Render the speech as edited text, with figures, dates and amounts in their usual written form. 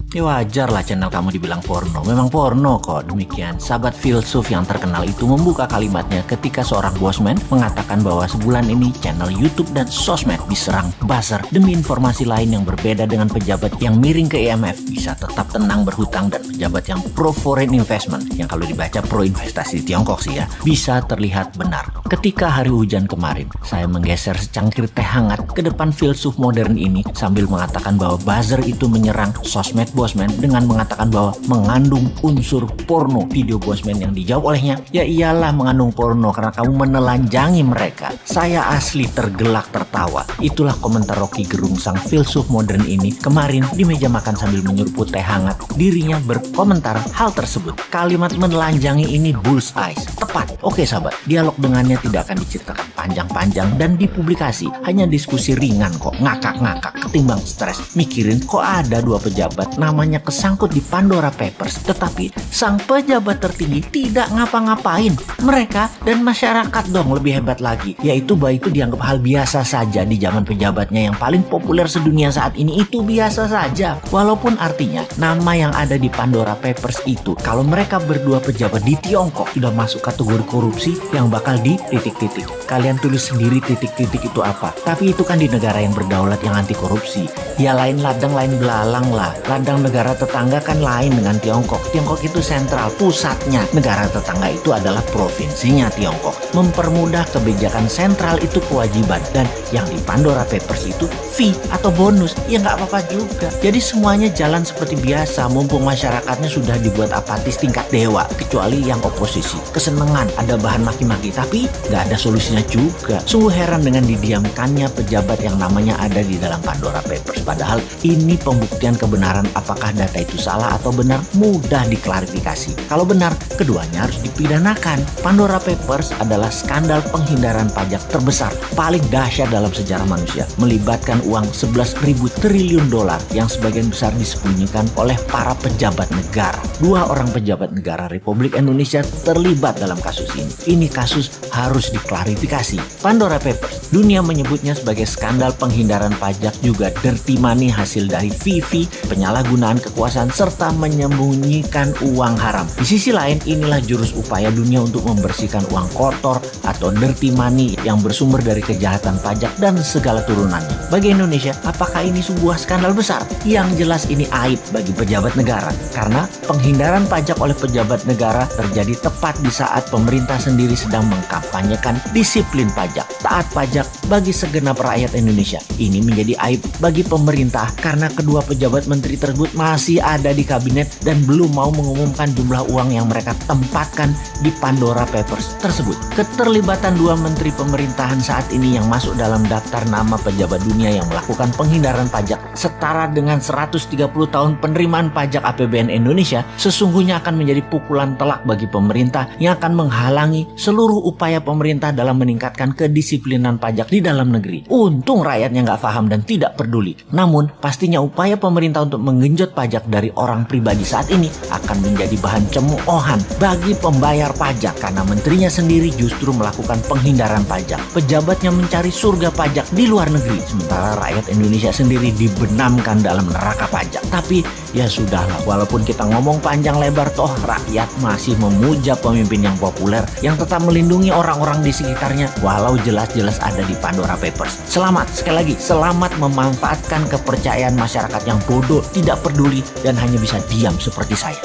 Ya wajar lah channel kamu dibilang porno. Memang porno kok. Demikian sahabat filsuf yang terkenal itu membuka kalimatnya ketika seorang bosman mengatakan bahwa sebulan ini channel YouTube dan sosmed diserang buzzer demi informasi lain yang berbeda dengan pejabat yang miring ke IMF bisa tetap tenang berhutang dan pejabat yang pro foreign investment yang kalau dibaca pro investasi di Tiongkok sih ya bisa terlihat benar. Ketika hari hujan kemarin, saya menggeser secangkir teh hangat ke depan filsuf modern ini sambil mengatakan bahwa buzzer itu menyerang sosmed Bosman dengan mengatakan bahwa mengandung unsur porno. Video Bosman yang dijawab olehnya, ya iyalah mengandung porno karena kamu menelanjangi mereka. Saya asli tergelak tertawa. Itulah komentar Rocky Gerung sang filsuf modern ini kemarin di meja makan sambil menyeruput teh hangat. Dirinya berkomentar hal tersebut. Kalimat menelanjangi ini bullseye. Tepat. Oke sahabat, dialog dengannya tidak akan diceritakan panjang-panjang dan dipublikasi. Hanya diskusi ringan kok, ngakak-ngakak ketimbang stres. Mikirin kok ada dua pejabat namanya kesangkut di Pandora Papers, tetapi sang pejabat tertinggi tidak ngapa-ngapain. Mereka dan masyarakat dong lebih hebat lagi, yaitu bahwa itu dianggap hal biasa saja di zaman pejabatnya yang paling populer sedunia saat ini. Itu biasa saja, walaupun artinya nama yang ada di Pandora Papers itu kalau mereka berdua pejabat di Tiongkok sudah masuk kategori korupsi yang bakal di titik-titik. Kalian tulis sendiri titik-titik itu apa, tapi itu kan di negara yang berdaulat yang anti korupsi. Ya lain ladang lain belalang lah. Ladang negara tetangga kan lain dengan Tiongkok. Tiongkok itu sentral, pusatnya. Negara tetangga itu adalah provinsinya Tiongkok. Mempermudah kebijakan sentral itu kewajiban. Dan yang di Pandora Papers itu fee atau bonus. Ya nggak apa-apa juga. Jadi semuanya jalan seperti biasa. Mumpung masyarakatnya sudah dibuat apatis tingkat dewa. Kecuali yang oposisi. Kesenangan ada bahan maki-maki. Tapi nggak ada solusinya juga. Sungguh heran dengan didiamkannya pejabat yang namanya ada di dalam Pandora Papers. Padahal ini pembuktian kebenaran apakah data itu salah atau benar mudah diklarifikasi. Kalau benar, keduanya harus dipidanakan. Pandora Papers adalah skandal penghindaran pajak terbesar paling dahsyat dalam sejarah manusia, melibatkan uang 11.000 triliun dolar yang sebagian besar disembunyikan oleh para pejabat negara. 2 orang pejabat negara Republik Indonesia terlibat dalam kasus ini. Ini kasus harus diklarifikasi. Pandora Papers, dunia menyebutnya sebagai skandal penghindaran pajak, juga dirty money hasil dari fee, penyalahgunaan kekuasaan serta menyembunyikan uang haram. Di sisi lain, inilah jurus upaya dunia untuk membersihkan uang kotor atau dirty money yang bersumber dari kejahatan pajak dan segala turunannya. Bagi Indonesia, apakah ini sebuah skandal besar? Yang jelas ini aib bagi pejabat negara karena penghindaran pajak oleh pejabat negara terjadi tepat di saat pemerintah sendiri sedang mengkampanyekan disiplin pajak, taat pajak bagi segenap rakyat Indonesia. Ini menjadi aib bagi pemerintah karena kedua pejabat menteri tersebut masih ada di kabinet dan belum mau mengumumkan jumlah uang yang mereka tempatkan di Pandora Papers tersebut. Keterlibatan 2 menteri pemerintahan saat ini yang masuk dalam daftar nama pejabat dunia yang melakukan penghindaran pajak setara dengan 130 tahun penerimaan pajak APBN Indonesia sesungguhnya akan menjadi pukulan telak bagi pemerintah yang akan menghalangi seluruh upaya pemerintah dalam meningkatkan kedisiplinan pajak di dalam negeri. Untung rakyatnya nggak paham dan tidak peduli. Namun pastinya upaya pemerintah untuk menggenjot pajak dari orang pribadi saat ini akan menjadi bahan cemoohan bagi pembayar pajak karena menterinya sendiri justru melakukan penghindaran pajak. Pejabatnya mencari surga pajak di luar negeri, sementara rakyat Indonesia sendiri dibenamkan dalam neraka pajak. Tapi ya sudahlah, walaupun kita ngomong panjang lebar, toh rakyat masih memuja pemimpin yang populer yang tetap melindungi orang-orang di sekitarnya walau jelas-jelas ada di Pandora Papers. Selamat, sekali lagi, selamat memanfaatkan kepercayaan masyarakat yang bodoh, tidak peduli, dan hanya bisa diam seperti saya.